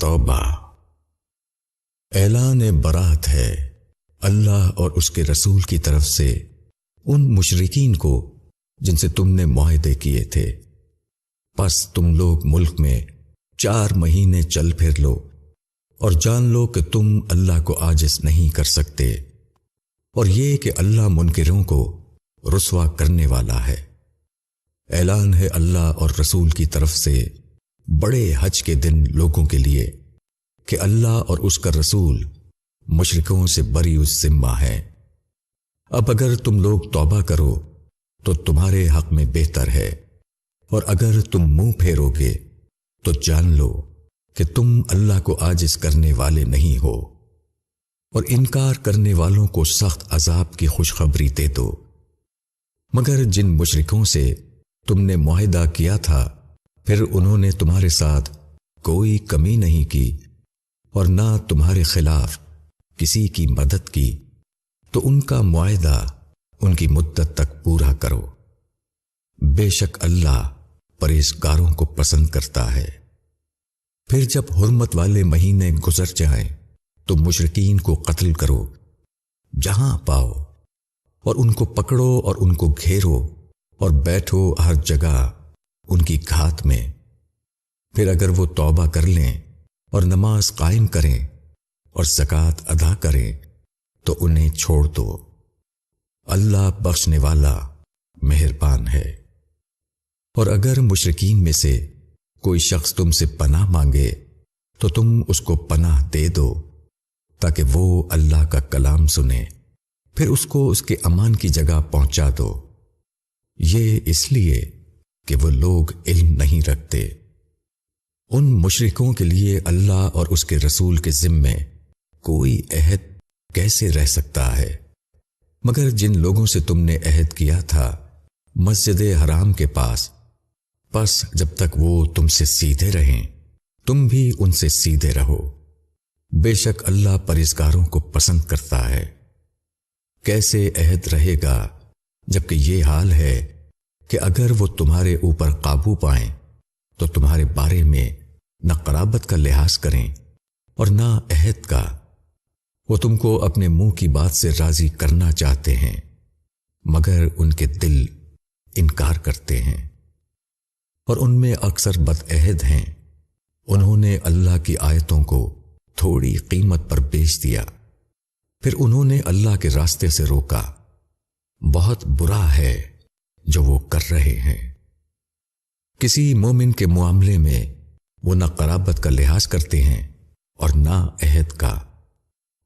توبہ۔ اعلان برات ہے اللہ اور اس کے رسول کی طرف سے ان مشرکین کو جن سے تم نے معاہدے کیے تھے۔ پس تم لوگ ملک میں 4 مہینے چل پھر لو اور جان لو کہ تم اللہ کو عاجز نہیں کر سکتے، اور یہ کہ اللہ منکروں کو رسوا کرنے والا ہے۔ اعلان ہے اللہ اور رسول کی طرف سے بڑے حج کے دن لوگوں کے لیے کہ اللہ اور اس کا رسول مشرکوں سے بری الذمہ ہے۔ اب اگر تم لوگ توبہ کرو تو تمہارے حق میں بہتر ہے، اور اگر تم منہ پھیرو گے تو جان لو کہ تم اللہ کو عاجز کرنے والے نہیں ہو، اور انکار کرنے والوں کو سخت عذاب کی خوشخبری دے دو۔ مگر جن مشرکوں سے تم نے معاہدہ کیا تھا پھر انہوں نے تمہارے ساتھ کوئی کمی نہیں کی اور نہ تمہارے خلاف کسی کی مدد کی، تو ان کا معاہدہ ان کی مدت تک پورا کرو۔ بے شک اللہ پرہیزگاروں کو پسند کرتا ہے۔ پھر جب حرمت والے مہینے گزر جائیں تو مشرکین کو قتل کرو جہاں پاؤ، اور ان کو پکڑو اور ان کو گھیرو اور بیٹھو ہر جگہ ان کی گھات میں۔ پھر اگر وہ توبہ کر لیں اور نماز قائم کریں اور زکوٰۃ ادا کریں تو انہیں چھوڑ دو، اللہ بخشنے والا مہربان ہے۔ اور اگر مشرکین میں سے کوئی شخص تم سے پناہ مانگے تو تم اس کو پناہ دے دو تاکہ وہ اللہ کا کلام سنے، پھر اس کو اس کے امان کی جگہ پہنچا دو، یہ اس لیے کہ وہ لوگ علم نہیں رکھتے۔ ان مشرکوں کے لیے اللہ اور اس کے رسول کے ذمے کوئی عہد کیسے رہ سکتا ہے، مگر جن لوگوں سے تم نے عہد کیا تھا مسجد حرام کے پاس، پس جب تک وہ تم سے سیدھے رہیں تم بھی ان سے سیدھے رہو۔ بے شک اللہ پرہیزگاروں کو پسند کرتا ہے۔ کیسے عہد رہے گا جبکہ یہ حال ہے کہ اگر وہ تمہارے اوپر قابو پائیں تو تمہارے بارے میں نہ قرابت کا لحاظ کریں اور نہ عہد کا۔ وہ تم کو اپنے منہ کی بات سے راضی کرنا چاہتے ہیں مگر ان کے دل انکار کرتے ہیں، اور ان میں اکثر بد عہد ہیں۔ انہوں نے اللہ کی آیتوں کو تھوڑی قیمت پر بیچ دیا، پھر انہوں نے اللہ کے راستے سے روکا۔ بہت برا ہے جو وہ کر رہے ہیں۔ کسی مومن کے معاملے میں وہ نہ قرابت کا لحاظ کرتے ہیں اور نہ عہد کا،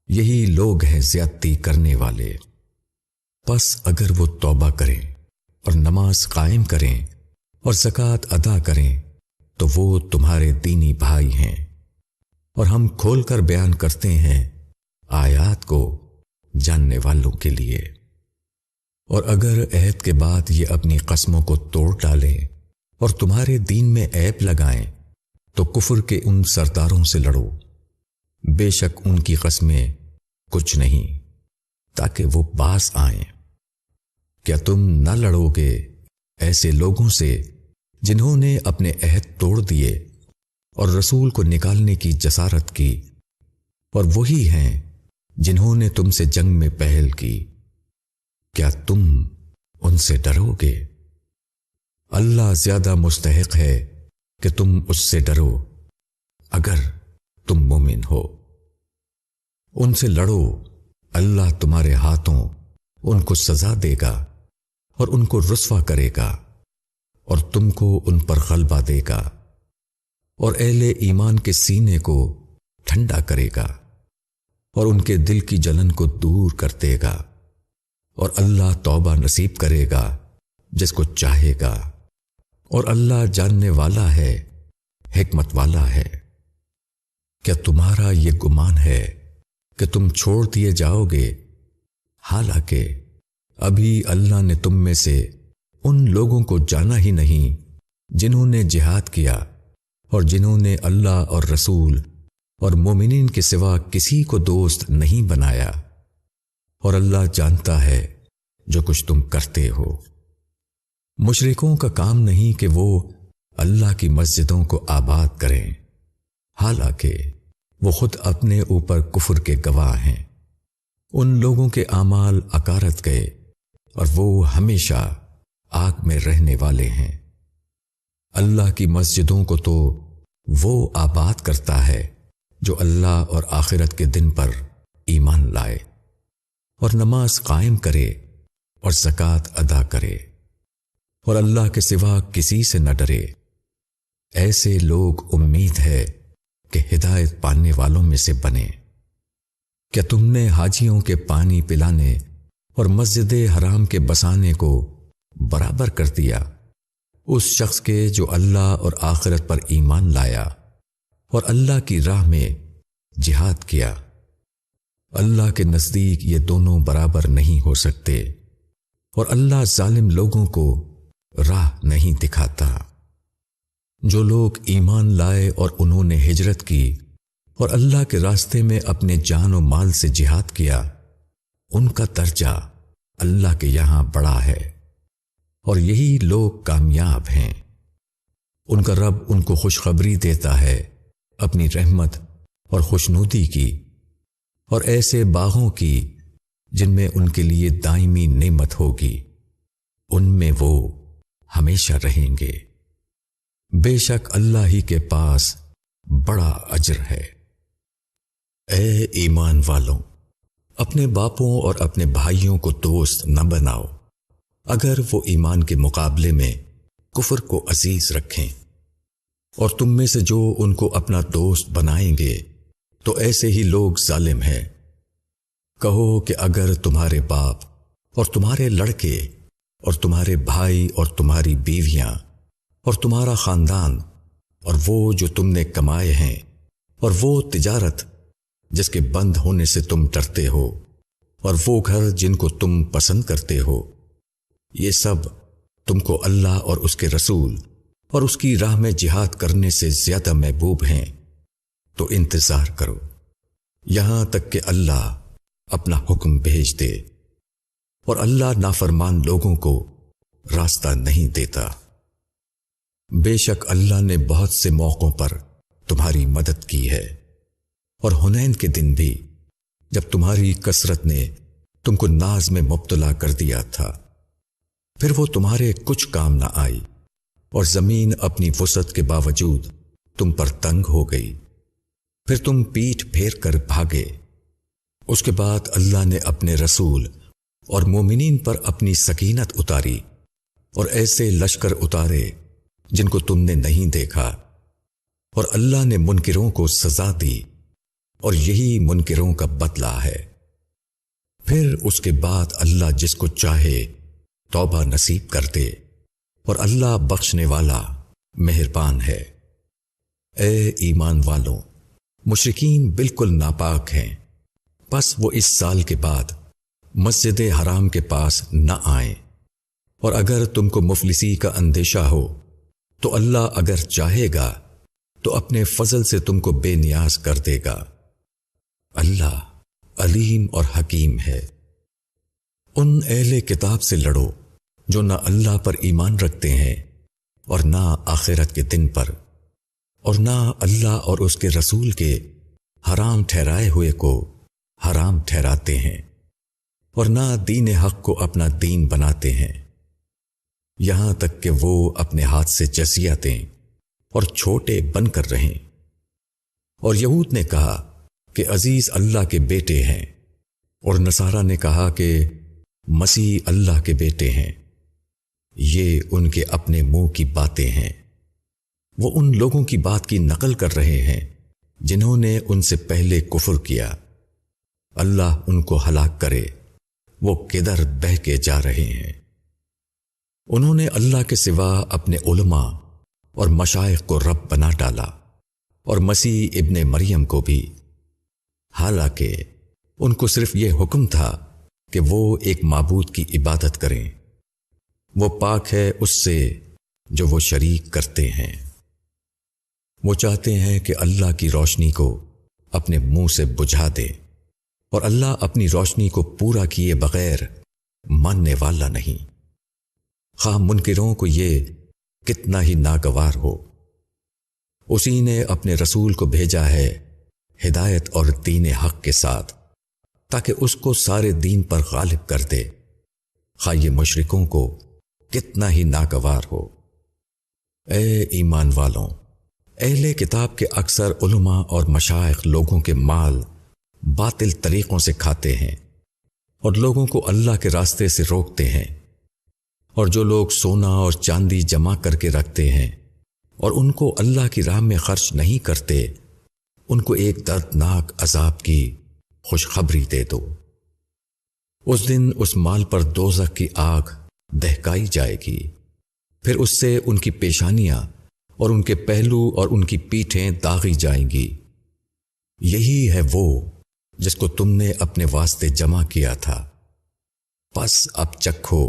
یہی لوگ ہیں زیادتی کرنے والے۔ پس اگر وہ توبہ کریں اور نماز قائم کریں اور زکوٰۃ ادا کریں تو وہ تمہارے دینی بھائی ہیں، اور ہم کھول کر بیان کرتے ہیں آیات کو جاننے والوں کے لیے۔ اور اگر عہد کے بعد یہ اپنی قسموں کو توڑ ڈالیں اور تمہارے دین میں عیب لگائیں تو کفر کے ان سرداروں سے لڑو، بے شک ان کی قسمیں کچھ نہیں تاکہ وہ باز آئیں۔ کیا تم نہ لڑو گے ایسے لوگوں سے جنہوں نے اپنے عہد توڑ دیے اور رسول کو نکالنے کی جسارت کی، اور وہی ہیں جنہوں نے تم سے جنگ میں پہل کی؟ کیا تم ان سے ڈرو گے؟ اللہ زیادہ مستحق ہے کہ تم اس سے ڈرو اگر تم مومن ہو۔ ان سے لڑو، اللہ تمہارے ہاتھوں ان کو سزا دے گا اور ان کو رسوا کرے گا، اور تم کو ان پر غلبہ دے گا، اور اہل ایمان کے سینے کو ٹھنڈا کرے گا اور ان کے دل کی جلن کو دور کر دے گا، اور اللہ توبہ نصیب کرے گا جس کو چاہے گا، اور اللہ جاننے والا ہے، حکمت والا ہے۔ کیا تمہارا یہ گمان ہے کہ تم چھوڑ دیے جاؤ گے، حالانکہ ابھی اللہ نے تم میں سے ان لوگوں کو جانا ہی نہیں جنہوں نے جہاد کیا اور جنہوں نے اللہ اور رسول اور مومنین کے سوا کسی کو دوست نہیں بنایا، اور اللہ جانتا ہے جو کچھ تم کرتے ہو۔ مشرکوں کا کام نہیں کہ وہ اللہ کی مسجدوں کو آباد کریں، حالانکہ وہ خود اپنے اوپر کفر کے گواہ ہیں۔ ان لوگوں کے اعمال اکارت گئے اور وہ ہمیشہ آگ میں رہنے والے ہیں۔ اللہ کی مسجدوں کو تو وہ آباد کرتا ہے جو اللہ اور آخرت کے دن پر ایمان لائے اور نماز قائم کرے اور زکوٰۃ ادا کرے اور اللہ کے سوا کسی سے نہ ڈرے۔ ایسے لوگ امید ہے کہ ہدایت پانے والوں میں سے بنے۔ کیا تم نے حاجیوں کے پانی پلانے اور مسجد حرام کے بسانے کو برابر کر دیا اس شخص کے جو اللہ اور آخرت پر ایمان لایا اور اللہ کی راہ میں جہاد کیا؟ اللہ کے نزدیک یہ دونوں برابر نہیں ہو سکتے اور اللہ ظالم لوگوں کو راہ نہیں دکھاتا۔ جو لوگ ایمان لائے اور انہوں نے ہجرت کی اور اللہ کے راستے میں اپنے جان و مال سے جہاد کیا، ان کا درجہ اللہ کے یہاں بڑا ہے اور یہی لوگ کامیاب ہیں۔ ان کا رب ان کو خوشخبری دیتا ہے اپنی رحمت اور خوشنودی کی اور ایسے باغوں کی جن میں ان کے لیے دائمی نعمت ہوگی، ان میں وہ ہمیشہ رہیں گے۔ بے شک اللہ ہی کے پاس بڑا اجر ہے۔ اے ایمان والوں، اپنے باپوں اور اپنے بھائیوں کو دوست نہ بناؤ اگر وہ ایمان کے مقابلے میں کفر کو عزیز رکھیں، اور تم میں سے جو ان کو اپنا دوست بنائیں گے تو ایسے ہی لوگ ظالم ہیں۔ کہو کہ اگر تمہارے باپ اور تمہارے لڑکے اور تمہارے بھائی اور تمہاری بیویاں اور تمہارا خاندان اور وہ جو تم نے کمائے ہیں اور وہ تجارت جس کے بند ہونے سے تم ڈرتے ہو اور وہ گھر جن کو تم پسند کرتے ہو، یہ سب تم کو اللہ اور اس کے رسول اور اس کی راہ میں جہاد کرنے سے زیادہ محبوب ہیں، تو انتظار کرو یہاں تک کہ اللہ اپنا حکم بھیج دے، اور اللہ نافرمان لوگوں کو راستہ نہیں دیتا۔ بے شک اللہ نے بہت سے موقعوں پر تمہاری مدد کی ہے، اور حنین کے دن بھی جب تمہاری کثرت نے تم کو ناز میں مبتلا کر دیا تھا، پھر وہ تمہارے کچھ کام نہ آئی اور زمین اپنی وسعت کے باوجود تم پر تنگ ہو گئی، پھر تم پیٹھ پھیر کر بھاگے۔ اس کے بعد اللہ نے اپنے رسول اور مومنین پر اپنی سکینت اتاری اور ایسے لشکر اتارے جن کو تم نے نہیں دیکھا، اور اللہ نے منکروں کو سزا دی اور یہی منکروں کا بدلہ ہے۔ پھر اس کے بعد اللہ جس کو چاہے توبہ نصیب کر دے، اور اللہ بخشنے والا مہربان ہے۔ اے ایمان والوں، مشرکین بالکل ناپاک ہیں، پس وہ اس سال کے بعد مسجد حرام کے پاس نہ آئیں، اور اگر تم کو مفلسی کا اندیشہ ہو تو اللہ اگر چاہے گا تو اپنے فضل سے تم کو بے نیاز کر دے گا۔ اللہ علیم اور حکیم ہے۔ ان اہل کتاب سے لڑو جو نہ اللہ پر ایمان رکھتے ہیں اور نہ آخرت کے دن پر، اور نہ اللہ اور اس کے رسول کے حرام ٹھہرائے ہوئے کو حرام ٹھہراتے ہیں، اور نہ دین حق کو اپنا دین بناتے ہیں، یہاں تک کہ وہ اپنے ہاتھ سے جزیہ دیں اور چھوٹے بن کر رہیں۔ اور یہود نے کہا کہ عزیز اللہ کے بیٹے ہیں، اور نصارہ نے کہا کہ مسیح اللہ کے بیٹے ہیں۔ یہ ان کے اپنے منہ کی باتیں ہیں، وہ ان لوگوں کی بات کی نقل کر رہے ہیں جنہوں نے ان سے پہلے کفر کیا۔ اللہ ان کو ہلاک کرے، وہ کدھر بہہ کے جا رہے ہیں۔ انہوں نے اللہ کے سوا اپنے علماء اور مشائخ کو رب بنا ڈالا، اور مسیح ابن مریم کو بھی، حالانکہ ان کو صرف یہ حکم تھا کہ وہ ایک معبود کی عبادت کریں۔ وہ پاک ہے اس سے جو وہ شریک کرتے ہیں۔ وہ چاہتے ہیں کہ اللہ کی روشنی کو اپنے منہ سے بجھا دے، اور اللہ اپنی روشنی کو پورا کیے بغیر ماننے والا نہیں، خواہ منکروں کو یہ کتنا ہی ناگوار ہو۔ اسی نے اپنے رسول کو بھیجا ہے ہدایت اور دین حق کے ساتھ، تاکہ اس کو سارے دین پر غالب کر دے، خواہ یہ مشرکوں کو کتنا ہی ناگوار ہو۔ اے ایمان والوں، اہل کتاب کے اکثر علماء اور مشائخ لوگوں کے مال باطل طریقوں سے کھاتے ہیں اور لوگوں کو اللہ کے راستے سے روکتے ہیں، اور جو لوگ سونا اور چاندی جمع کر کے رکھتے ہیں اور ان کو اللہ کی راہ میں خرچ نہیں کرتے، ان کو ایک دردناک عذاب کی خوشخبری دے دو۔ اس دن اس مال پر دوزخ کی آگ دہکائی جائے گی، پھر اس سے ان کی پیشانیاں اور ان کے پہلو اور ان کی پیٹھیں داغی جائیں گی۔ یہی ہے وہ جس کو تم نے اپنے واسطے جمع کیا تھا، پس اب چکھو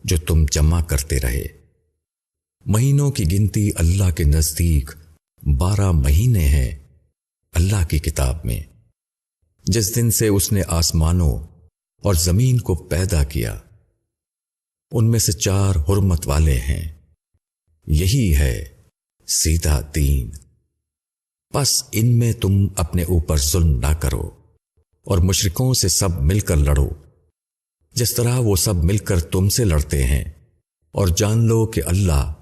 جو تم جمع کرتے رہے۔ مہینوں کی گنتی اللہ کے نزدیک 12 مہینے ہیں اللہ کی کتاب میں، جس دن سے اس نے آسمانوں اور زمین کو پیدا کیا، ان میں سے 4 حرمت والے ہیں، یہی ہے سیدھا دین۔ پس ان میں تم اپنے اوپر ظلم نہ کرو اور مشرکوں سے سب مل کر لڑو جس طرح وہ سب مل کر تم سے لڑتے ہیں، اور جان لو کہ اللہ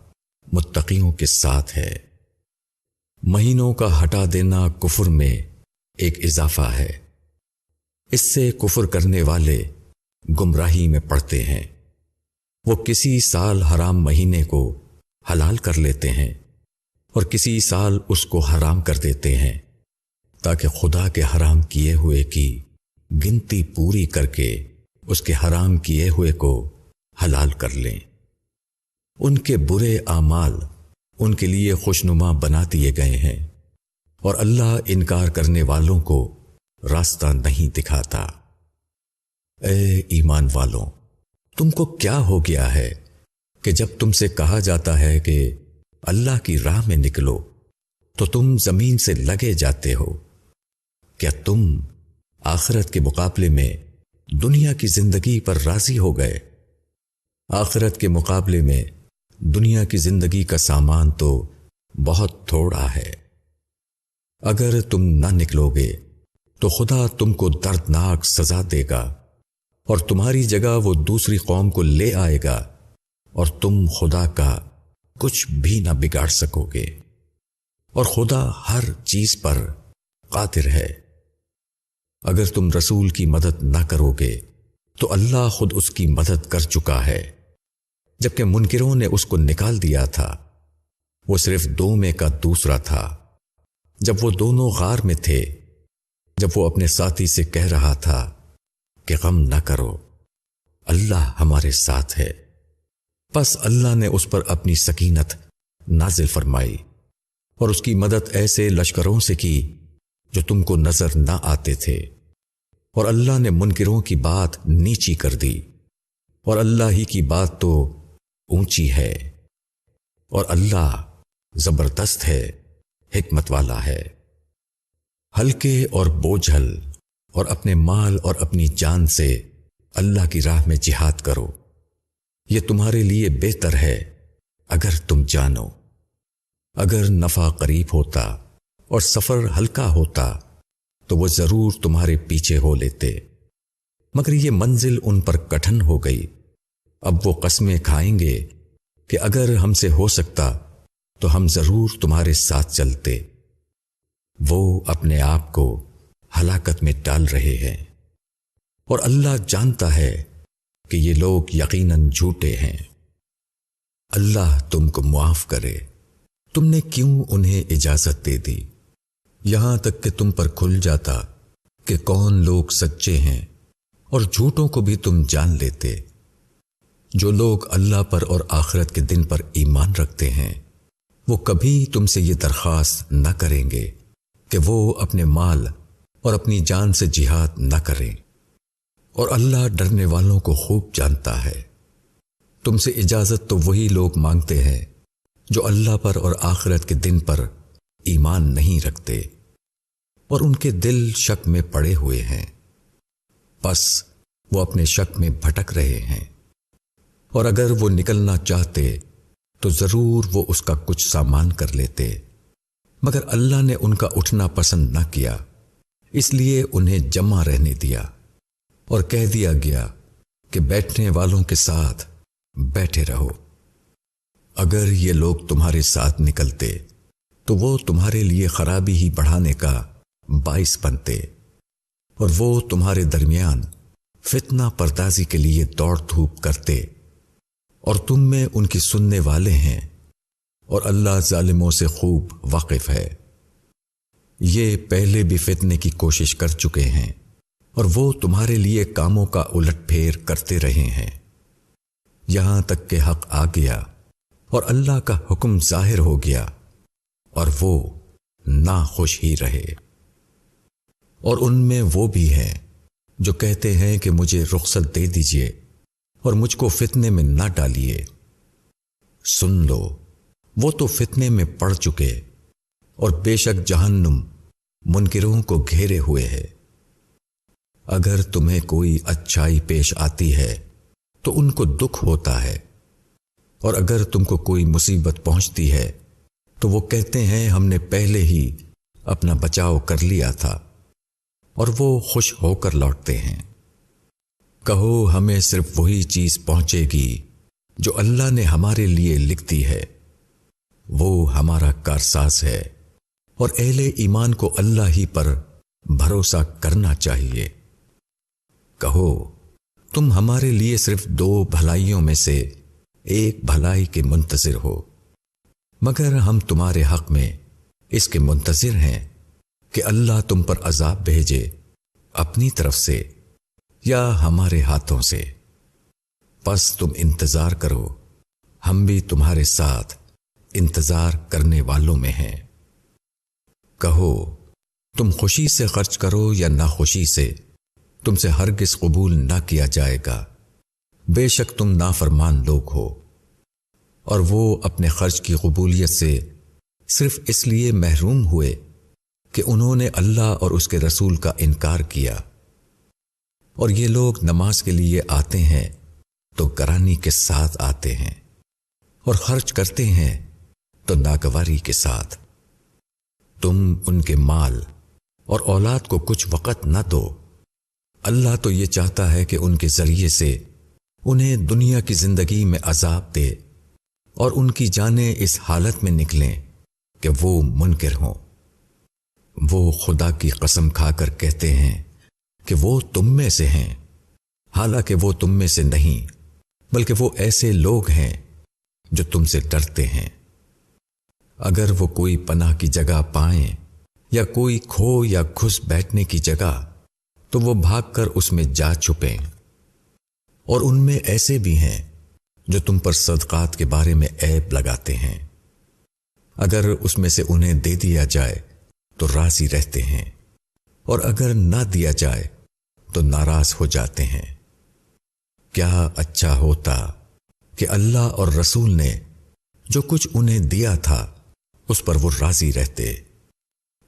متقیوں کے ساتھ ہے۔ مہینوں کا ہٹا دینا کفر میں ایک اضافہ ہے، اس سے کفر کرنے والے گمراہی میں پڑتے ہیں۔ وہ کسی سال حرام مہینے کو حلال کر لیتے ہیں اور کسی سال اس کو حرام کر دیتے ہیں، تاکہ خدا کے حرام کیے ہوئے کی گنتی پوری کر کے اس کے حرام کیے ہوئے کو حلال کر لیں۔ ان کے برے اعمال ان کے لیے خوشنما بنا دیے گئے ہیں، اور اللہ انکار کرنے والوں کو راستہ نہیں دکھاتا۔ اے ایمان والوں، تم کو کیا ہو گیا ہے کہ جب تم سے کہا جاتا ہے کہ اللہ کی راہ میں نکلو تو تم زمین سے لگے جاتے ہو؟ کیا تم آخرت کے مقابلے میں دنیا کی زندگی پر راضی ہو گئے؟ آخرت کے مقابلے میں دنیا کی زندگی کا سامان تو بہت تھوڑا ہے۔ اگر تم نہ نکلو گے تو خدا تم کو دردناک سزا دے گا، اور تمہاری جگہ وہ دوسری قوم کو لے آئے گا، اور تم خدا کا کچھ بھی نہ بگاڑ سکو گے، اور خدا ہر چیز پر قادر ہے۔ اگر تم رسول کی مدد نہ کرو گے تو اللہ خود اس کی مدد کر چکا ہے، جبکہ منکروں نے اس کو نکال دیا تھا۔ وہ صرف 2 میں کا دوسرا تھا۔ جب وہ دونوں غار میں تھے، جب وہ اپنے ساتھی سے کہہ رہا تھا کہ غم نہ کرو، اللہ ہمارے ساتھ ہے، پس اللہ نے اس پر اپنی سکینت نازل فرمائی اور اس کی مدد ایسے لشکروں سے کی جو تم کو نظر نہ آتے تھے، اور اللہ نے منکروں کی بات نیچی کر دی، اور اللہ ہی کی بات تو اونچی ہے، اور اللہ زبردست ہے، حکمت والا ہے۔ ہلکے اور بوجھل اور اپنے مال اور اپنی جان سے اللہ کی راہ میں جہاد کرو، یہ تمہارے لیے بہتر ہے اگر تم جانو۔ اگر نفع قریب ہوتا اور سفر ہلکا ہوتا تو وہ ضرور تمہارے پیچھے ہو لیتے، مگر یہ منزل ان پر کٹھن ہو گئی۔ اب وہ قسمیں کھائیں گے کہ اگر ہم سے ہو سکتا تو ہم ضرور تمہارے ساتھ چلتے۔ وہ اپنے آپ کو ہلاکت میں ڈال رہے ہیں، اور اللہ جانتا ہے کہ یہ لوگ یقیناً جھوٹے ہیں۔ اللہ تم کو معاف کرے، تم نے کیوں انہیں اجازت دے دی؟ یہاں تک کہ تم پر کھل جاتا کہ کون لوگ سچے ہیں، اور جھوٹوں کو بھی تم جان لیتے۔ جو لوگ اللہ پر اور آخرت کے دن پر ایمان رکھتے ہیں، وہ کبھی تم سے یہ درخواست نہ کریں گے کہ وہ اپنے مال اور اپنی جان سے جہاد نہ کریں، اور اللہ ڈرنے والوں کو خوب جانتا ہے۔ تم سے اجازت تو وہی لوگ مانگتے ہیں جو اللہ پر اور آخرت کے دن پر ایمان نہیں رکھتے، اور ان کے دل شک میں پڑے ہوئے ہیں، پس وہ اپنے شک میں بھٹک رہے ہیں، اور اگر وہ نکلنا چاہتے تو ضرور وہ اس کا کچھ سامان کر لیتے، مگر اللہ نے ان کا اٹھنا پسند نہ کیا، اس لیے انہیں جمع رہنے دیا اور کہہ دیا گیا کہ بیٹھنے والوں کے ساتھ بیٹھے رہو۔ اگر یہ لوگ تمہارے ساتھ نکلتے تو وہ تمہارے لیے خرابی ہی بڑھانے کا باعث بنتے، اور وہ تمہارے درمیان فتنہ پردازی کے لیے دوڑ دھوپ کرتے، اور تم میں ان کی سننے والے ہیں، اور اللہ ظالموں سے خوب واقف ہے۔ یہ پہلے بھی فتنے کی کوشش کر چکے ہیں، اور وہ تمہارے لیے کاموں کا الٹ پھیر کرتے رہے ہیں، یہاں تک کہ حق آ گیا اور اللہ کا حکم ظاہر ہو گیا، اور وہ ناخوش ہی رہے۔ اور ان میں وہ بھی ہیں جو کہتے ہیں کہ مجھے رخصت دے دیجئے اور مجھ کو فتنے میں نہ ڈالیے۔ سن لو، وہ تو فتنے میں پڑ چکے، اور بے شک جہنم منکروں کو گھیرے ہوئے ہے۔ اگر تمہیں کوئی اچھائی پیش آتی ہے تو ان کو دکھ ہوتا ہے، اور اگر تم کو کوئی مصیبت پہنچتی ہے تو وہ کہتے ہیں ہم نے پہلے ہی اپنا بچاؤ کر لیا تھا، اور وہ خوش ہو کر لوٹتے ہیں۔ کہو ہمیں صرف وہی چیز پہنچے گی جو اللہ نے ہمارے لیے لکھ دی ہے، وہ ہمارا کارساز ہے، اور اہل ایمان کو اللہ ہی پر بھروسہ کرنا چاہیے۔ کہو تم ہمارے لیے صرف 2 بھلائیوں میں سے ایک بھلائی کے منتظر ہو، مگر ہم تمہارے حق میں اس کے منتظر ہیں کہ اللہ تم پر عذاب بھیجے اپنی طرف سے یا ہمارے ہاتھوں سے۔ پس تم انتظار کرو، ہم بھی تمہارے ساتھ انتظار کرنے والوں میں ہیں۔ کہو تم خوشی سے خرچ کرو یا ناخوشی سے، تم سے ہرگز قبول نہ کیا جائے گا، بے شک تم نافرمان لوگ ہو۔ اور وہ اپنے خرچ کی قبولیت سے صرف اس لیے محروم ہوئے کہ انہوں نے اللہ اور اس کے رسول کا انکار کیا۔ اور یہ لوگ نماز کے لیے آتے ہیں تو گرانی کے ساتھ آتے ہیں، اور خرچ کرتے ہیں تو ناگواری کے ساتھ۔ تم ان کے مال اور اولاد کو کچھ وقت نہ دو، اللہ تو یہ چاہتا ہے کہ ان کے ذریعے سے انہیں دنیا کی زندگی میں عذاب دے، اور ان کی جانیں اس حالت میں نکلیں کہ وہ منکر ہوں۔ وہ خدا کی قسم کھا کر کہتے ہیں کہ وہ تم میں سے ہیں، حالانکہ وہ تم میں سے نہیں، بلکہ وہ ایسے لوگ ہیں جو تم سے ڈرتے ہیں۔ اگر وہ کوئی پناہ کی جگہ پائیں یا کوئی کھو یا گھس بیٹھنے کی جگہ تو وہ بھاگ کر اس میں جا چھپیں۔ اور ان میں ایسے بھی ہیں جو تم پر صدقات کے بارے میں عیب لگاتے ہیں، اگر اس میں سے انہیں دے دیا جائے تو راضی رہتے ہیں، اور اگر نہ دیا جائے تو ناراض ہو جاتے ہیں۔ کیا اچھا ہوتا کہ اللہ اور رسول نے جو کچھ انہیں دیا تھا اس پر وہ راضی رہتے،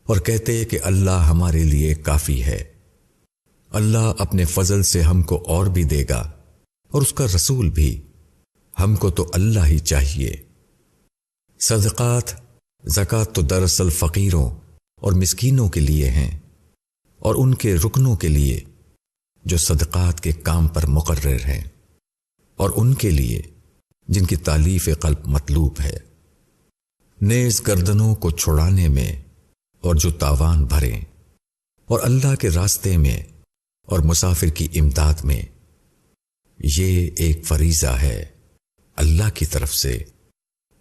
اور کہتے کہ اللہ ہمارے لیے کافی ہے، اللہ اپنے فضل سے ہم کو اور بھی دے گا، اور اس کا رسول بھی، ہم کو تو اللہ ہی چاہیے۔ صدقات، زکوٰۃ تو دراصل فقیروں اور مسکینوں کے لیے ہیں، اور ان کے رکنوں کے لیے جو صدقات کے کام پر مقرر ہیں، اور ان کے لیے جن کی تالیف قلب مطلوب ہے، نیز گردنوں کو چھڑانے میں اور جو تاوان بھریں، اور اللہ کے راستے میں اور مسافر کی امداد میں۔ یہ ایک فریضہ ہے اللہ کی طرف سے،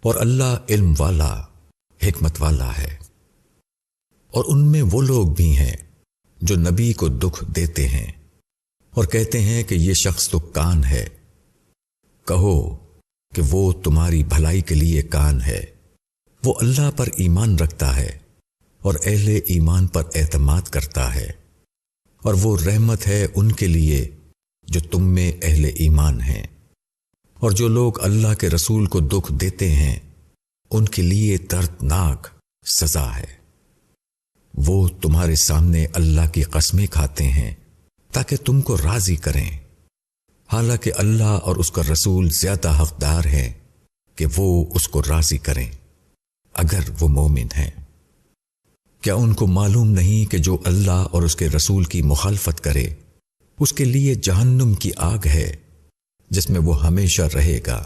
اور اللہ علم والا، حکمت والا ہے۔ اور ان میں وہ لوگ بھی ہیں جو نبی کو دکھ دیتے ہیں اور کہتے ہیں کہ یہ شخص تو کان ہے۔ کہو کہ وہ تمہاری بھلائی کے لیے کان ہے، وہ اللہ پر ایمان رکھتا ہے اور اہل ایمان پر اعتماد کرتا ہے، اور وہ رحمت ہے ان کے لیے جو تم میں اہل ایمان ہیں۔ اور جو لوگ اللہ کے رسول کو دکھ دیتے ہیں ان کے لیے دردناک سزا ہے۔ وہ تمہارے سامنے اللہ کی قسمیں کھاتے ہیں تاکہ تم کو راضی کریں، حالانکہ اللہ اور اس کا رسول زیادہ حقدار ہیں کہ وہ اس کو راضی کریں اگر وہ مومن ہیں۔ کیا ان کو معلوم نہیں کہ جو اللہ اور اس کے رسول کی مخالفت کرے اس کے لیے جہنم کی آگ ہے جس میں وہ ہمیشہ رہے گا؟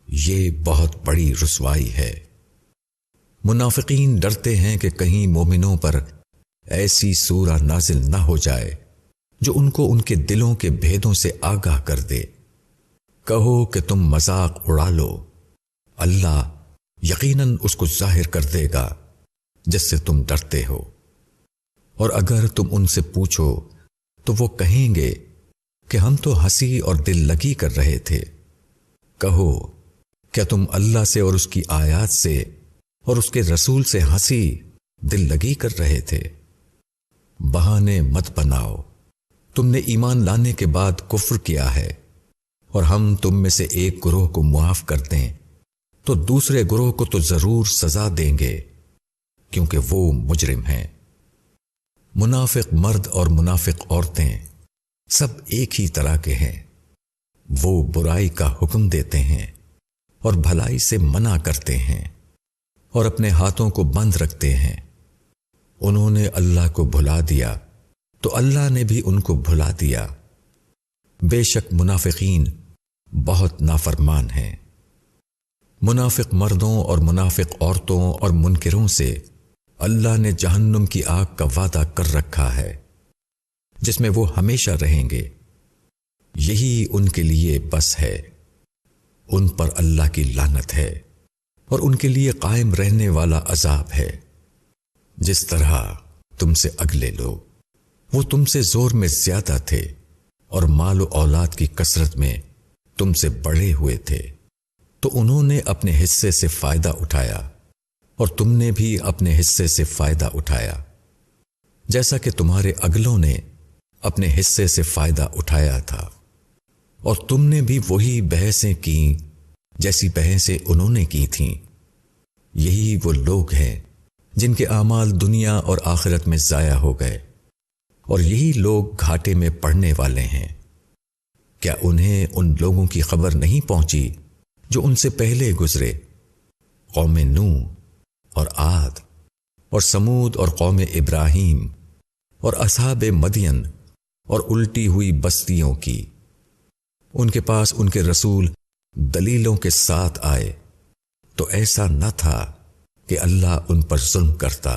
یہ بہت بڑی رسوائی ہے۔ منافقین ڈرتے ہیں کہ کہیں مومنوں پر ایسی سورہ نازل نہ ہو جائے جو ان کو ان کے دلوں کے بھیدوں سے آگاہ کر دے۔ کہو کہ تم مذاق اڑا لو، اللہ یقیناً اس کو ظاہر کر دے گا جس سے تم ڈرتے ہو۔ اور اگر تم ان سے پوچھو تو وہ کہیں گے کہ ہم تو ہنسی اور دل لگی کر رہے تھے۔ کہو کیا تم اللہ سے اور اس کی آیات سے اور اس کے رسول سے ہنسی دل لگی کر رہے تھے؟ بہانے مت بناؤ، تم نے ایمان لانے کے بعد کفر کیا ہے، اور ہم تم میں سے ایک گروہ کو معاف کر دیں تو دوسرے گروہ کو تو ضرور سزا دیں گے کیونکہ وہ مجرم ہیں۔ منافق مرد اور منافق عورتیں سب ایک ہی طرح کے ہیں، وہ برائی کا حکم دیتے ہیں اور بھلائی سے منع کرتے ہیں اور اپنے ہاتھوں کو بند رکھتے ہیں۔ انہوں نے اللہ کو بھلا دیا تو اللہ نے بھی ان کو بھلا دیا۔ بے شک منافقین بہت نافرمان ہیں۔ منافق مردوں اور منافق عورتوں اور منکروں سے اللہ نے جہنم کی آگ کا وعدہ کر رکھا ہے جس میں وہ ہمیشہ رہیں گے، یہی ان کے لیے بس ہے۔ ان پر اللہ کی لعنت ہے اور ان کے لیے قائم رہنے والا عذاب ہے۔ جس طرح تم سے اگلے لوگ وہ تم سے زور میں زیادہ تھے اور مال و اولاد کی کثرت میں تم سے بڑے ہوئے تھے، تو انہوں نے اپنے حصے سے فائدہ اٹھایا اور تم نے بھی اپنے حصے سے فائدہ اٹھایا، جیسا کہ تمہارے اگلوں نے اپنے حصے سے فائدہ اٹھایا تھا، اور تم نے بھی وہی بحثیں کی جیسی بحثیں انہوں نے کی تھیں۔ یہی وہ لوگ ہیں جن کے اعمال دنیا اور آخرت میں ضائع ہو گئے، اور یہی لوگ گھاٹے میں پڑنے والے ہیں۔ کیا انہیں ان لوگوں کی خبر نہیں پہنچی جو ان سے پہلے گزرے، قوم نوح اور عاد اور سمود اور قوم ابراہیم اور اصحاب مدین اور الٹی ہوئی بستیوں کی؟ ان کے پاس ان کے رسول دلیلوں کے ساتھ آئے تو ایسا نہ تھا کہ اللہ ان پر ظلم کرتا،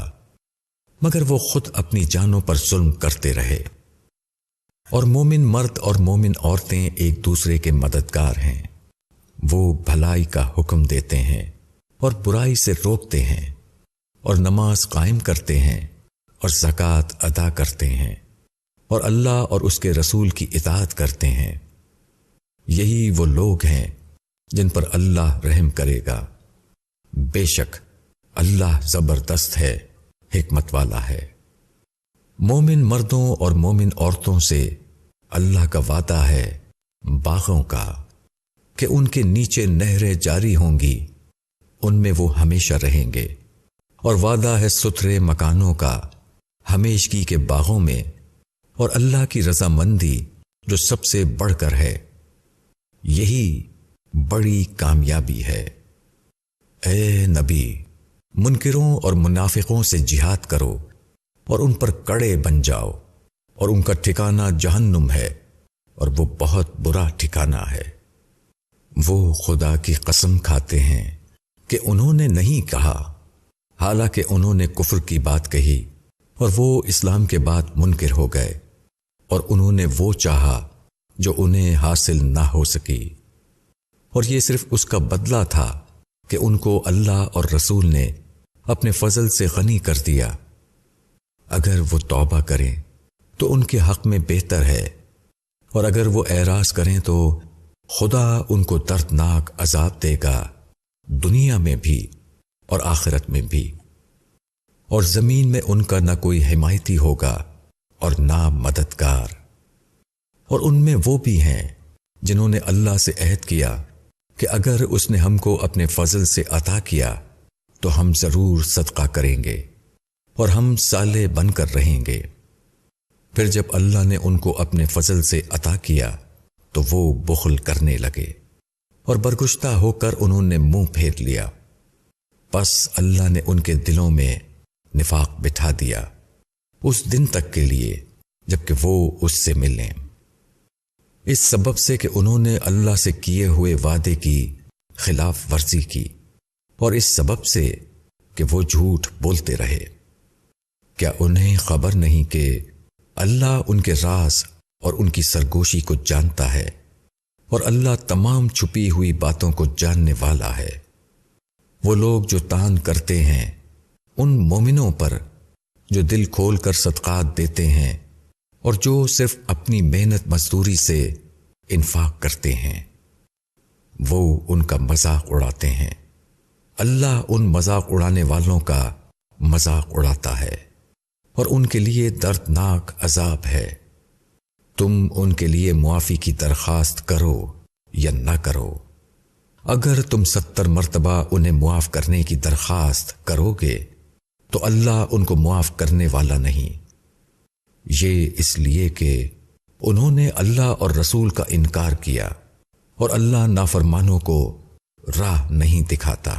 مگر وہ خود اپنی جانوں پر ظلم کرتے رہے۔ اور مومن مرد اور مومن عورتیں ایک دوسرے کے مددگار ہیں، وہ بھلائی کا حکم دیتے ہیں اور برائی سے روکتے ہیں، اور نماز قائم کرتے ہیں اور زکوٰۃ ادا کرتے ہیں، اور اللہ اور اس کے رسول کی اطاعت کرتے ہیں۔ یہی وہ لوگ ہیں جن پر اللہ رحم کرے گا۔ بے شک اللہ زبردست ہے، حکمت والا ہے۔ مومن مردوں اور مومن عورتوں سے اللہ کا وعدہ ہے باغوں کا کہ ان کے نیچے نہریں جاری ہوں گی، ان میں وہ ہمیشہ رہیں گے، اور وعدہ ہے ستھرے مکانوں کا ہمیشگی کے باغوں میں، اور اللہ کی رضامندی جو سب سے بڑھ کر ہے، یہی بڑی کامیابی ہے۔ اے نبی، منکروں اور منافقوں سے جہاد کرو اور ان پر کڑے بن جاؤ، اور ان کا ٹھکانہ جہنم ہے، اور وہ بہت برا ٹھکانہ ہے۔ وہ خدا کی قسم کھاتے ہیں کہ انہوں نے نہیں کہا، حالانکہ انہوں نے کفر کی بات کہی اور وہ اسلام کے بعد منکر ہو گئے، اور انہوں نے وہ چاہا جو انہیں حاصل نہ ہو سکی، اور یہ صرف اس کا بدلہ تھا کہ ان کو اللہ اور رسول نے اپنے فضل سے غنی کر دیا۔ اگر وہ توبہ کریں تو ان کے حق میں بہتر ہے، اور اگر وہ اعراض کریں تو خدا ان کو دردناک عذاب دے گا، دنیا میں بھی اور آخرت میں بھی، اور زمین میں ان کا نہ کوئی حمایتی ہوگا اور نہ مددگار۔ اور ان میں وہ بھی ہیں جنہوں نے اللہ سے عہد کیا کہ اگر اس نے ہم کو اپنے فضل سے عطا کیا تو ہم ضرور صدقہ کریں گے اور ہم صالح بن کر رہیں گے۔ پھر جب اللہ نے ان کو اپنے فضل سے عطا کیا تو وہ بخل کرنے لگے اور برگشتہ ہو کر انہوں نے منہ پھیر لیا۔ پس اللہ نے ان کے دلوں میں نفاق بٹھا دیا اس دن تک کے لیے جب کہ وہ اس سے ملیں، اس سبب سے کہ انہوں نے اللہ سے کیے ہوئے وعدے کی خلاف ورزی کی، اور اس سبب سے کہ وہ جھوٹ بولتے رہے۔ کیا انہیں خبر نہیں کہ اللہ ان کے راز اور ان کی سرگوشی کو جانتا ہے، اور اللہ تمام چھپی ہوئی باتوں کو جاننے والا ہے۔ وہ لوگ جو تان کرتے ہیں ان مومنوں پر جو دل کھول کر صدقات دیتے ہیں اور جو صرف اپنی محنت مزدوری سے انفاق کرتے ہیں، وہ ان کا مذاق اڑاتے ہیں۔ اللہ ان مذاق اڑانے والوں کا مذاق اڑاتا ہے، اور ان کے لیے دردناک عذاب ہے۔ تم ان کے لیے معافی کی درخواست کرو یا نہ کرو، اگر تم 70 مرتبہ انہیں معاف کرنے کی درخواست کرو گے تو اللہ ان کو معاف کرنے والا نہیں۔ یہ اس لیے کہ انہوں نے اللہ اور رسول کا انکار کیا، اور اللہ نافرمانوں کو راہ نہیں دکھاتا۔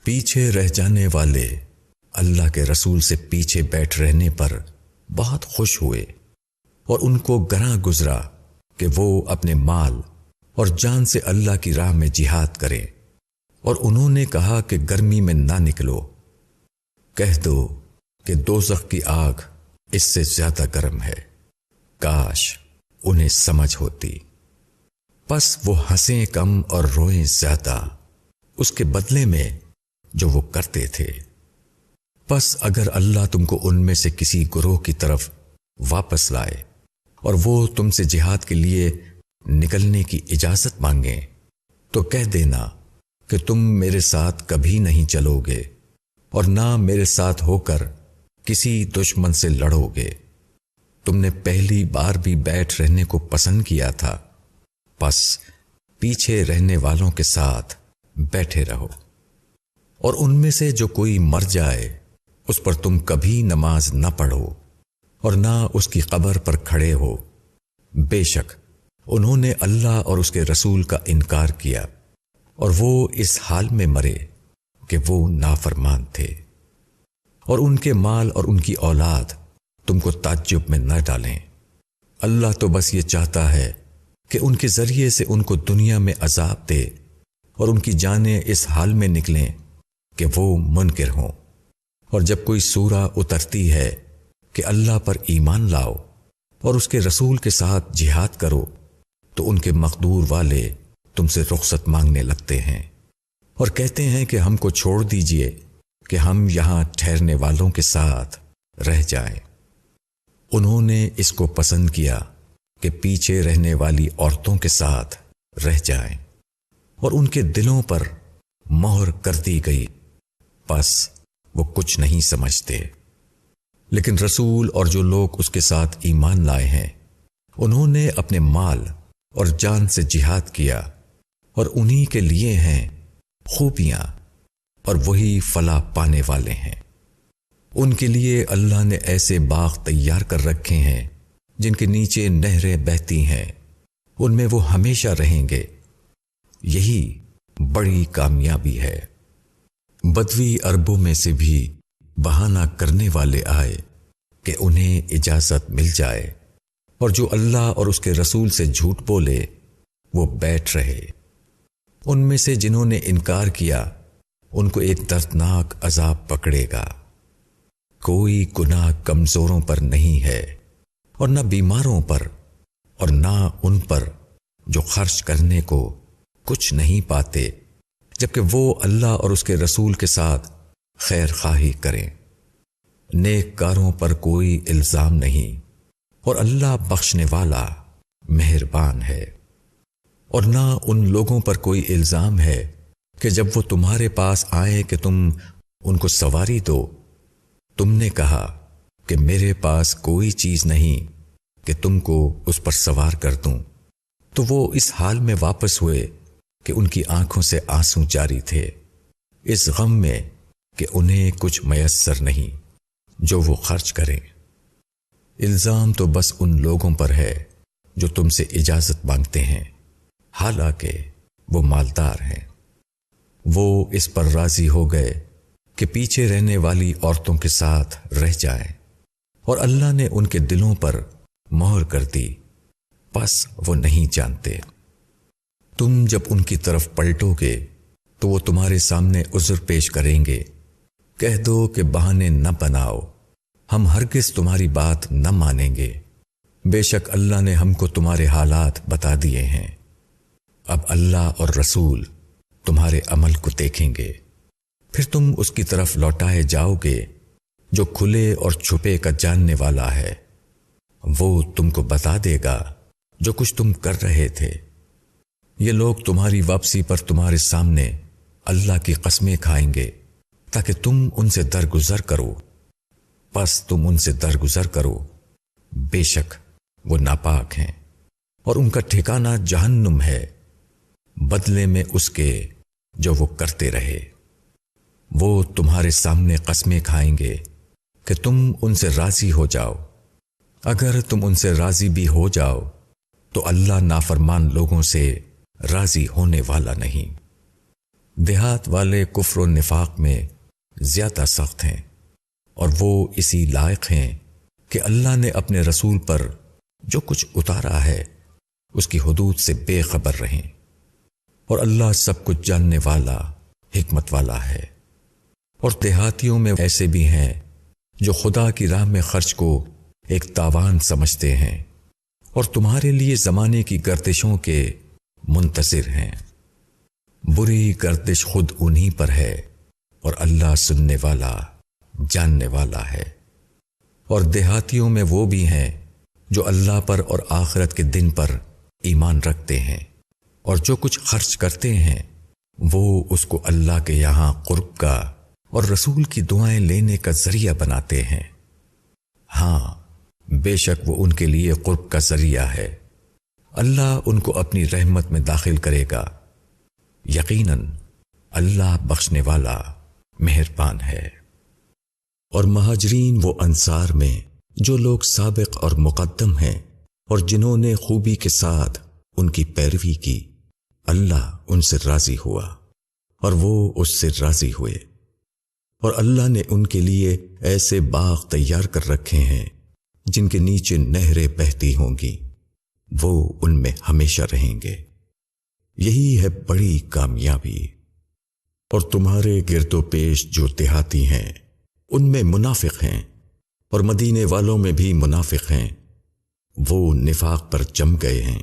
پیچھے رہ جانے والے اللہ کے رسول سے پیچھے بیٹھ رہنے پر بہت خوش ہوئے، اور ان کو گراں گزرا کہ وہ اپنے مال اور جان سے اللہ کی راہ میں جہاد کریں، اور انہوں نے کہا کہ گرمی میں نہ نکلو، کہہ دو کہ دوزخ کی آگ اس سے زیادہ گرم ہے، کاش انہیں سمجھ ہوتی۔ پس وہ ہنسیں کم اور روئیں زیادہ اس کے بدلے میں جو وہ کرتے تھے۔ پس اگر اللہ تم کو ان میں سے کسی گروہ کی طرف واپس لائے اور وہ تم سے جہاد کے لیے نکلنے کی اجازت مانگیں تو کہہ دینا کہ تم میرے ساتھ کبھی نہیں چلو گے اور نہ میرے ساتھ ہو کر کسی دشمن سے لڑو گے۔ تم نے پہلی بار بھی بیٹھ رہنے کو پسند کیا تھا، پس پیچھے رہنے والوں کے ساتھ بیٹھے رہو۔ اور ان میں سے جو کوئی مر جائے اس پر تم کبھی نماز نہ پڑھو اور نہ اس کی قبر پر کھڑے ہو، بے شک انہوں نے اللہ اور اس کے رسول کا انکار کیا، اور وہ اس حال میں مرے کہ وہ نافرمان تھے۔ اور ان کے مال اور ان کی اولاد تم کو تعجب میں نہ ڈالیں، اللہ تو بس یہ چاہتا ہے کہ ان کے ذریعے سے ان کو دنیا میں عذاب دے اور ان کی جانیں اس حال میں نکلیں کہ وہ منکر ہوں۔ اور جب کوئی سورہ اترتی ہے کہ اللہ پر ایمان لاؤ اور اس کے رسول کے ساتھ جہاد کرو تو ان کے مقدور والے تم سے رخصت مانگنے لگتے ہیں اور کہتے ہیں کہ ہم کو چھوڑ دیجئے کہ ہم یہاں ٹھہرنے والوں کے ساتھ رہ جائیں۔ انہوں نے اس کو پسند کیا کہ پیچھے رہنے والی عورتوں کے ساتھ رہ جائیں، اور ان کے دلوں پر مہر کر دی گئی، پس وہ کچھ نہیں سمجھتے۔ لیکن رسول اور جو لوگ اس کے ساتھ ایمان لائے ہیں انہوں نے اپنے مال اور جان سے جہاد کیا، اور انہی کے لیے ہیں خوبیاں، اور وہی فلاح پانے والے ہیں۔ ان کے لیے اللہ نے ایسے باغ تیار کر رکھے ہیں جن کے نیچے نہریں بہتی ہیں، ان میں وہ ہمیشہ رہیں گے، یہی بڑی کامیابی ہے۔ بدوی عربوں میں سے بھی بہانہ کرنے والے آئے کہ انہیں اجازت مل جائے، اور جو اللہ اور اس کے رسول سے جھوٹ بولے وہ بیٹھ رہے۔ ان میں سے جنہوں نے انکار کیا ان کو ایک دردناک عذاب پکڑے گا۔ کوئی گناہ کمزوروں پر نہیں ہے، اور نہ بیماروں پر، اور نہ ان پر جو خرچ کرنے کو کچھ نہیں پاتے جبکہ وہ اللہ اور اس کے رسول کے ساتھ خیر خواہی کریں۔ نیک کاروں پر کوئی الزام نہیں، اور اللہ بخشنے والا مہربان ہے۔ اور نہ ان لوگوں پر کوئی الزام ہے کہ جب وہ تمہارے پاس آئے کہ تم ان کو سواری دو، تم نے کہا کہ میرے پاس کوئی چیز نہیں کہ تم کو اس پر سوار کر دوں، تو وہ اس حال میں واپس ہوئے کہ ان کی آنکھوں سے آنسو جاری تھے، اس غم میں کہ انہیں کچھ میسر نہیں جو وہ خرچ کریں۔ الزام تو بس ان لوگوں پر ہے جو تم سے اجازت مانگتے ہیں، حالانکہ وہ مالدار ہیں۔ وہ اس پر راضی ہو گئے کہ پیچھے رہنے والی عورتوں کے ساتھ رہ جائیں، اور اللہ نے ان کے دلوں پر مہر کر دی، پس وہ نہیں جانتے۔ تم جب ان کی طرف پلٹو گے تو وہ تمہارے سامنے عذر پیش کریں گے، کہہ دو کہ بہانے نہ بناؤ، ہم ہرگز تمہاری بات نہ مانیں گے، بے شک اللہ نے ہم کو تمہارے حالات بتا دیے ہیں۔ اب اللہ اور رسول تمہارے عمل کو دیکھیں گے، پھر تم اس کی طرف لوٹائے جاؤ گے جو کھلے اور چھپے کا جاننے والا ہے، وہ تم کو بتا دے گا جو کچھ تم کر رہے تھے۔ یہ لوگ تمہاری واپسی پر تمہارے سامنے اللہ کی قسمیں کھائیں گے تاکہ تم ان سے درگزر کرو، پس تم ان سے درگزر کرو، بے شک وہ ناپاک ہیں اور ان کا ٹھکانہ جہنم ہے، بدلے میں اس کے جو وہ کرتے رہے۔ وہ تمہارے سامنے قسمیں کھائیں گے کہ تم ان سے راضی ہو جاؤ، اگر تم ان سے راضی بھی ہو جاؤ تو اللہ نافرمان لوگوں سے راضی ہونے والا نہیں۔ دیہات والے کفر و نفاق میں زیادہ سخت ہیں، اور وہ اسی لائق ہیں کہ اللہ نے اپنے رسول پر جو کچھ اتارا ہے اس کی حدود سے بے خبر رہیں، اور اللہ سب کچھ جاننے والا، حکمت والا ہے۔ اور دیہاتیوں میں ایسے بھی ہیں جو خدا کی راہ میں خرچ کو ایک تاوان سمجھتے ہیں، اور تمہارے لیے زمانے کی گردشوں کے منتظر ہیں۔ بری گردش خود انہی پر ہے، اور اللہ سننے والا، جاننے والا ہے۔ اور دیہاتیوں میں وہ بھی ہیں جو اللہ پر اور آخرت کے دن پر ایمان رکھتے ہیں، اور جو کچھ خرچ کرتے ہیں وہ اس کو اللہ کے یہاں قرب کا اور رسول کی دعائیں لینے کا ذریعہ بناتے ہیں۔ ہاں، بے شک وہ ان کے لیے قرب کا ذریعہ ہے، اللہ ان کو اپنی رحمت میں داخل کرے گا، یقیناً اللہ بخشنے والا مہربان ہے۔ اور مہاجرین وہ انصار میں جو لوگ سابق اور مقدم ہیں اور جنہوں نے خوبی کے ساتھ ان کی پیروی کی، اللہ ان سے راضی ہوا اور وہ اس سے راضی ہوئے، اور اللہ نے ان کے لیے ایسے باغ تیار کر رکھے ہیں جن کے نیچے نہریں بہتی ہوں گی، وہ ان میں ہمیشہ رہیں گے۔ یہی ہے بڑی کامیابی۔ اور تمہارے گرد و پیش جو دیہاتی ہیں ان میں منافق ہیں، اور مدینے والوں میں بھی منافق ہیں، وہ نفاق پر جم گئے ہیں،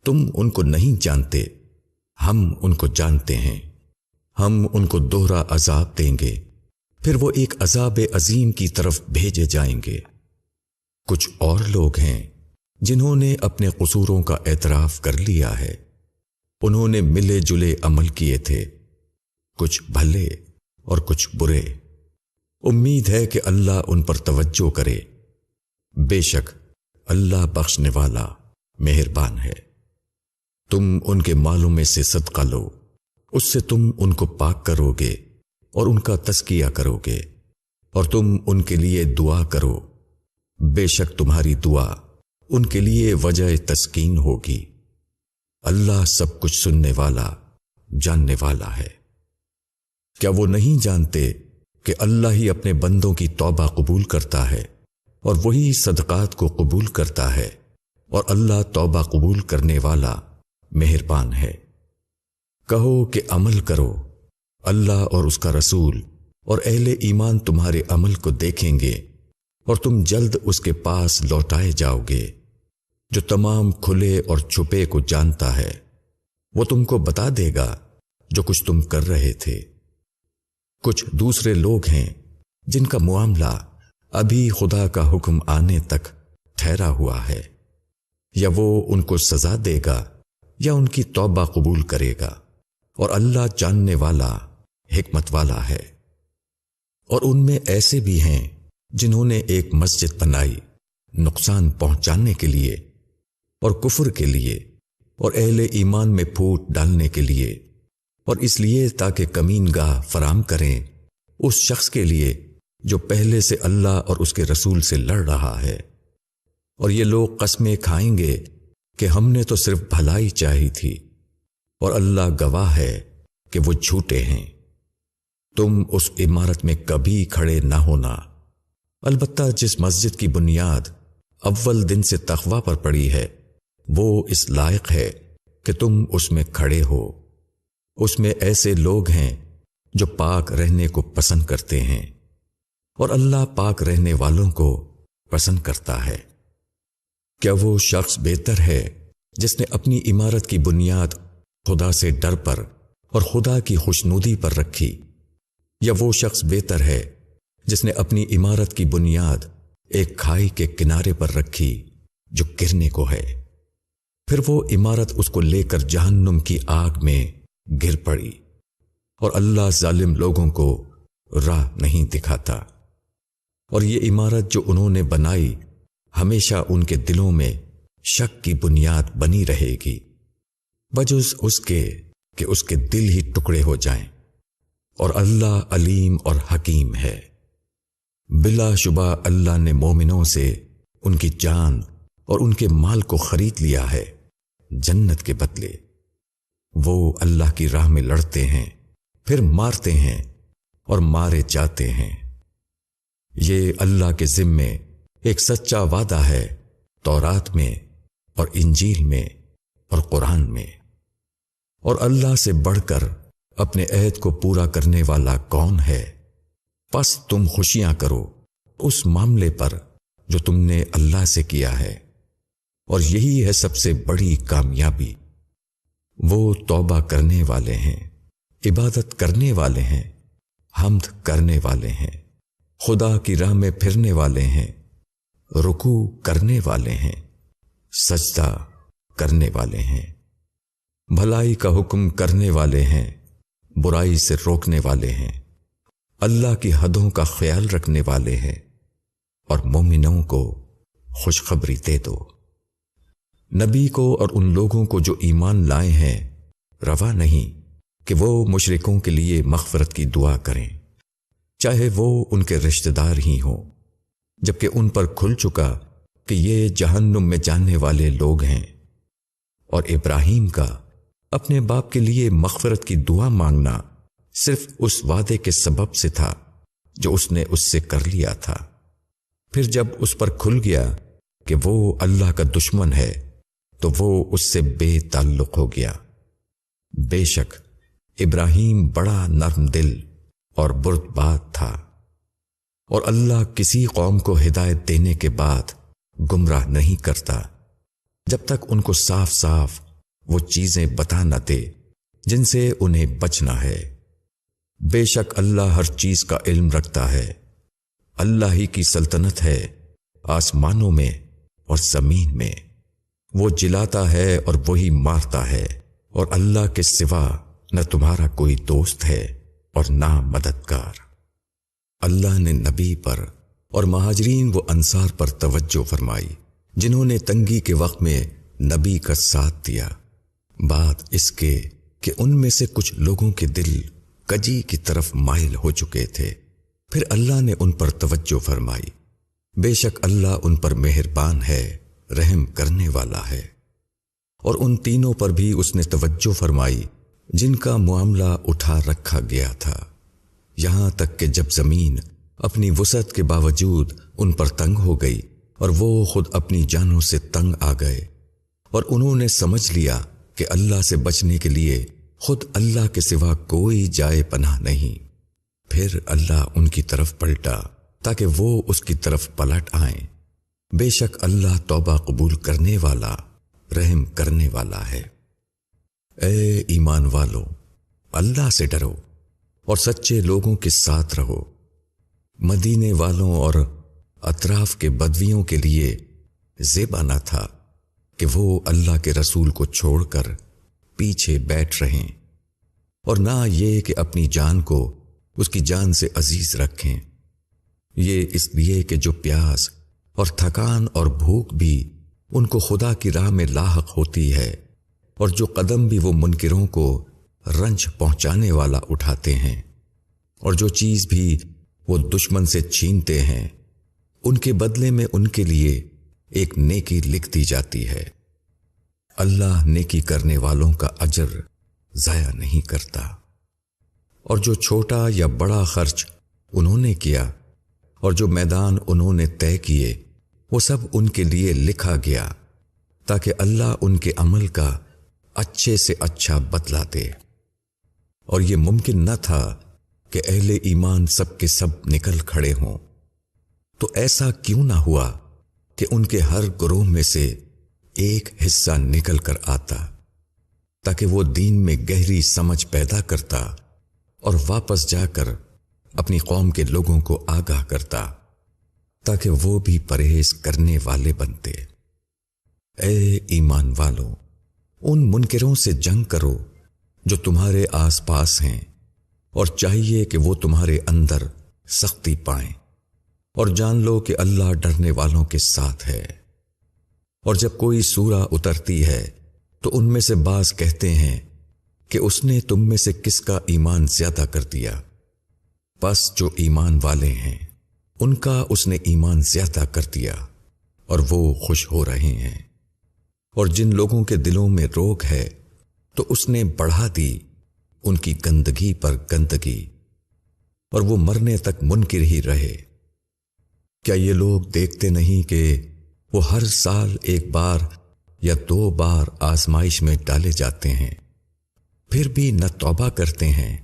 تم ان کو نہیں جانتے، ہم ان کو جانتے ہیں، ہم ان کو دوہرا عذاب دیں گے، پھر وہ ایک عذاب عظیم کی طرف بھیجے جائیں گے۔ کچھ اور لوگ ہیں جنہوں نے اپنے قصوروں کا اعتراف کر لیا ہے، انہوں نے ملے جلے عمل کیے تھے، کچھ بھلے اور کچھ برے، امید ہے کہ اللہ ان پر توجہ کرے، بے شک اللہ بخشنے والا مہربان ہے۔ تم ان کے مالوں میں سے صدقہ لو، اس سے تم ان کو پاک کرو گے اور ان کا تزکیہ کرو گے، اور تم ان کے لیے دعا کرو، بے شک تمہاری دعا ان کے لیے وجہ تسکین ہوگی، اللہ سب کچھ سننے والا، جاننے والا ہے۔ کیا وہ نہیں جانتے کہ اللہ ہی اپنے بندوں کی توبہ قبول کرتا ہے اور وہی صدقات کو قبول کرتا ہے، اور اللہ توبہ قبول کرنے والا مہربان ہے۔ کہو کہ عمل کرو، اللہ اور اس کا رسول اور اہل ایمان تمہارے عمل کو دیکھیں گے، اور تم جلد اس کے پاس لوٹائے جاؤ گے جو تمام کھلے اور چھپے کو جانتا ہے، وہ تم کو بتا دے گا جو کچھ تم کر رہے تھے۔ کچھ دوسرے لوگ ہیں جن کا معاملہ ابھی خدا کا حکم آنے تک ٹھہرا ہوا ہے، یا وہ ان کو سزا دے گا یا ان کی توبہ قبول کرے گا، اور اللہ جاننے والا، حکمت والا ہے۔ اور ان میں ایسے بھی ہیں جنہوں نے ایک مسجد بنائی نقصان پہنچانے کے لیے اور کفر کے لیے اور اہل ایمان میں پھوٹ ڈالنے کے لیے، اور اس لیے تاکہ کمین گاہ فراہم کریں اس شخص کے لیے جو پہلے سے اللہ اور اس کے رسول سے لڑ رہا ہے۔ اور یہ لوگ قسمیں کھائیں گے کہ ہم نے تو صرف بھلائی چاہی تھی، اور اللہ گواہ ہے کہ وہ جھوٹے ہیں۔ تم اس عمارت میں کبھی کھڑے نہ ہونا، البتہ جس مسجد کی بنیاد اول دن سے تقوی پر پڑی ہے وہ اس لائق ہے کہ تم اس میں کھڑے ہو۔ اس میں ایسے لوگ ہیں جو پاک رہنے کو پسند کرتے ہیں، اور اللہ پاک رہنے والوں کو پسند کرتا ہے۔ کیا وہ شخص بہتر ہے جس نے اپنی عمارت کی بنیاد خدا سے ڈر پر اور خدا کی خوشنودی پر رکھی، یا وہ شخص بہتر ہے جس نے اپنی عمارت کی بنیاد ایک کھائی کے کنارے پر رکھی جو گرنے کو ہے، پھر وہ عمارت اس کو لے کر جہنم کی آگ میں گر پڑی، اور اللہ ظالم لوگوں کو راہ نہیں دکھاتا۔ اور یہ عمارت جو انہوں نے بنائی ہمیشہ ان کے دلوں میں شک کی بنیاد بنی رہے گی، بجز اس کے کہ اس کے دل ہی ٹکڑے ہو جائیں، اور اللہ علیم اور حکیم ہے۔ بلا شبہ اللہ نے مومنوں سے ان کی جان اور ان کے مال کو خرید لیا ہے جنت کے بدلے۔ وہ اللہ کی راہ میں لڑتے ہیں، پھر مارتے ہیں اور مارے جاتے ہیں۔ یہ اللہ کے ذمے ایک سچا وعدہ ہے تورات میں اور انجیل میں اور قرآن میں۔ اور اللہ سے بڑھ کر اپنے عہد کو پورا کرنے والا کون ہے؟ پس تم خوشیاں کرو اس معاملے پر جو تم نے اللہ سے کیا ہے، اور یہی ہے سب سے بڑی کامیابی۔ وہ توبہ کرنے والے ہیں، عبادت کرنے والے ہیں، حمد کرنے والے ہیں، خدا کی راہ میں پھرنے والے ہیں، رکوع کرنے والے ہیں، سجدہ کرنے والے ہیں، بھلائی کا حکم کرنے والے ہیں، برائی سے روکنے والے ہیں، اللہ کی حدوں کا خیال رکھنے والے ہیں، اور مومنوں کو خوشخبری دے دو۔ نبی کو اور ان لوگوں کو جو ایمان لائے ہیں روا نہیں کہ وہ مشرکوں کے لیے مغفرت کی دعا کریں، چاہے وہ ان کے رشتہ دار ہی ہوں، جبکہ ان پر کھل چکا کہ یہ جہنم میں جانے والے لوگ ہیں۔ اور ابراہیم کا اپنے باپ کے لیے مغفرت کی دعا مانگنا صرف اس وعدے کے سبب سے تھا جو اس نے اس سے کر لیا تھا۔ پھر جب اس پر کھل گیا کہ وہ اللہ کا دشمن ہے تو وہ اس سے بے تعلق ہو گیا۔ بے شک ابراہیم بڑا نرم دل اور بردبار تھا، اور اللہ کسی قوم کو ہدایت دینے کے بعد گمراہ نہیں کرتا جب تک ان کو صاف صاف وہ چیزیں بتا نہ دے جن سے انہیں بچنا ہے۔ بے شک اللہ ہر چیز کا علم رکھتا ہے۔ اللہ ہی کی سلطنت ہے آسمانوں میں اور زمین میں۔ وہ جلاتا ہے اور وہی مارتا ہے، اور اللہ کے سوا نہ تمہارا کوئی دوست ہے اور نہ مددگار۔ اللہ نے نبی پر اور مہاجرین و انصار پر توجہ فرمائی جنہوں نے تنگی کے وقت میں نبی کا ساتھ دیا، بات اس کے کہ ان میں سے کچھ لوگوں کے دل کجی کی طرف مائل ہو چکے تھے، پھر اللہ نے ان پر توجہ فرمائی۔ بے شک اللہ ان پر مہربان ہے، رحم کرنے والا ہے۔ اور ان تینوں پر بھی اس نے توجہ فرمائی جن کا معاملہ اٹھا رکھا گیا تھا، یہاں تک کہ جب زمین اپنی وسعت کے باوجود ان پر تنگ ہو گئی اور وہ خود اپنی جانوں سے تنگ آ گئے، اور انہوں نے سمجھ لیا کہ اللہ سے بچنے کے لیے خود اللہ کے سوا کوئی جائے پناہ نہیں، پھر اللہ ان کی طرف پلٹا تاکہ وہ اس کی طرف پلٹ آئیں۔ بے شک اللہ توبہ قبول کرنے والا، رحم کرنے والا ہے۔ اے ایمان والو، اللہ سے ڈرو اور سچے لوگوں کے ساتھ رہو۔ مدینے والوں اور اطراف کے بدویوں کے لیے زیبا نہ تھا کہ وہ اللہ کے رسول کو چھوڑ کر پیچھے بیٹھ رہیں، اور نہ یہ کہ اپنی جان کو اس کی جان سے عزیز رکھیں۔ یہ اس لیے کہ جو پیاس اور تھکان اور بھوک بھی ان کو خدا کی راہ میں لاحق ہوتی ہے، اور جو قدم بھی وہ منکروں کو رنج پہنچانے والا اٹھاتے ہیں، اور جو چیز بھی وہ دشمن سے چھینتے ہیں، ان کے بدلے میں ان کے لیے ایک نیکی لکھ دی جاتی ہے۔ اللہ نیکی کرنے والوں کا اجر ضائع نہیں کرتا۔ اور جو چھوٹا یا بڑا خرچ انہوں نے کیا اور جو میدان انہوں نے طے کیے وہ سب ان کے لیے لکھا گیا تاکہ اللہ ان کے عمل کا اچھے سے اچھا بدلہ دے۔ اور یہ ممکن نہ تھا کہ اہل ایمان سب کے سب نکل کھڑے ہوں، تو ایسا کیوں نہ ہوا کہ ان کے ہر گروہ میں سے ایک حصہ نکل کر آتا تاکہ وہ دین میں گہری سمجھ پیدا کرتا اور واپس جا کر اپنی قوم کے لوگوں کو آگاہ کرتا تاکہ وہ بھی پرہیز کرنے والے بنتے۔ اے ایمان والو، ان منکروں سے جنگ کرو جو تمہارے آس پاس ہیں، اور چاہیے کہ وہ تمہارے اندر سختی پائیں، اور جان لو کہ اللہ ڈرنے والوں کے ساتھ ہے۔ اور جب کوئی سورہ اترتی ہے تو ان میں سے بعض کہتے ہیں کہ اس نے تم میں سے کس کا ایمان زیادہ کر دیا، پس جو ایمان والے ہیں ان کا اس نے ایمان زیادہ کر دیا اور وہ خوش ہو رہے ہیں۔ اور جن لوگوں کے دلوں میں روگ ہے تو اس نے بڑھا دی ان کی گندگی پر گندگی، اور وہ مرنے تک منکر ہی رہے۔ کیا یہ لوگ دیکھتے نہیں کہ وہ ہر سال ایک بار یا 2 بار آزمائش میں ڈالے جاتے ہیں، پھر بھی نہ توبہ کرتے ہیں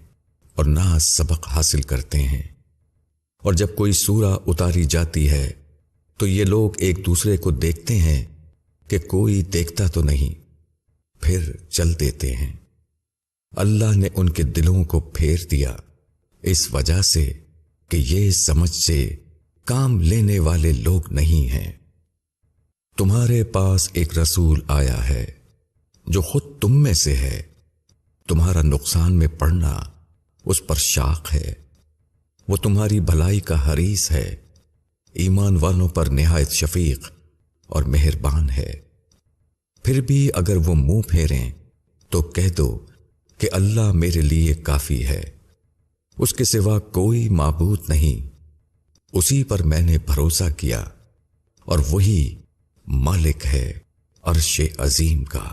اور نہ سبق حاصل کرتے ہیں؟ اور جب کوئی سورہ اتاری جاتی ہے تو یہ لوگ ایک دوسرے کو دیکھتے ہیں کہ کوئی دیکھتا تو نہیں، پھر چل دیتے ہیں۔ اللہ نے ان کے دلوں کو پھیر دیا اس وجہ سے کہ یہ سمجھ سے کام لینے والے لوگ نہیں ہیں۔ تمہارے پاس ایک رسول آیا ہے جو خود تم میں سے ہے، تمہارا نقصان میں پڑنا اس پر شاق ہے، وہ تمہاری بھلائی کا حریص ہے، ایمان والوں پر نہایت شفیق اور مہربان ہے۔ پھر بھی اگر وہ منہ پھیریں تو کہہ دو کہ اللہ میرے لیے کافی ہے، اس کے سوا کوئی معبود نہیں، اسی پر میں نے بھروسہ کیا اور وہی مالک ہے عرش عظیم کا۔